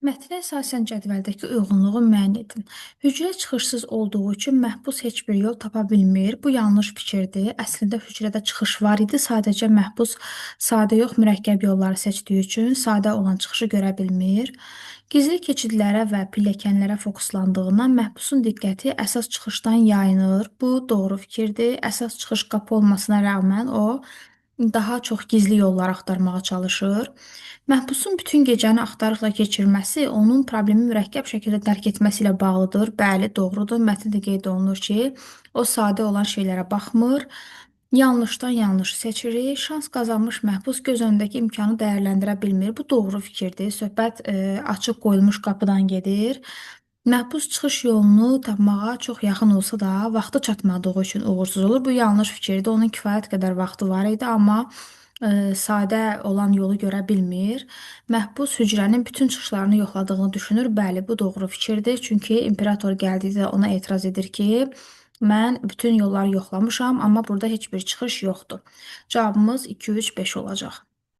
Mətnə əsasən cədvəldəki uyğunluğu müəyyən edin. Hücrə çıxışsız olduğu üçün məhbus heç bir yol tapa bilmir. Bu yanlış fikirdir. Əslində hücrədə çıxış var idi. Sadəcə məhbus sadə yox, mürəkkəb yolları seçdiyi üçün sadə olan çıxışı görə bilmir. Gizli keçidlərə və pilləkənlərə fokuslandığından məhbusun diqqəti əsas çıxışdan yayınır. Bu doğru fikirdir. Əsas çıxış qapı olmasına rəğmən o daha çox gizli yollar axtarmağa çalışır. Məhbusun bütün gecəni axtarıqla keçirməsi onun problemi mürəkkəb şəkildə dərk etməsi ilə bağlıdır. Bəli, doğrudur. Mətndə qeyd olunur ki, o sadə olan şeylərə baxmır. Yanlışdan yanlış seçirik. Şans qazanmış məhbus göz önündəki imkanı dəyərləndirə bilmir. Bu doğru fikirdir. Söhbət açıq qoyulmuş qapıdan gedir. Məhbus çıxış yolunu tapmağa çox yaxın olsa da, vaxtı çatmadığı üçün uğursuz olur. Bu yanlış fikirdir. Onun kifayət qədər vaxtı var idi, amma sadə olan yolu görə bilmir. Məhbus hücrənin bütün çıxışlarını yoxladığını düşünür. Bəli, bu doğru fikirdir. Çünki imperator gəldikdə ona etiraz edir ki, mən bütün yolları yoxlamışam, amma burada heç bir çıxış yoxdur. Cavabımız 2, 3, 5 olacaq.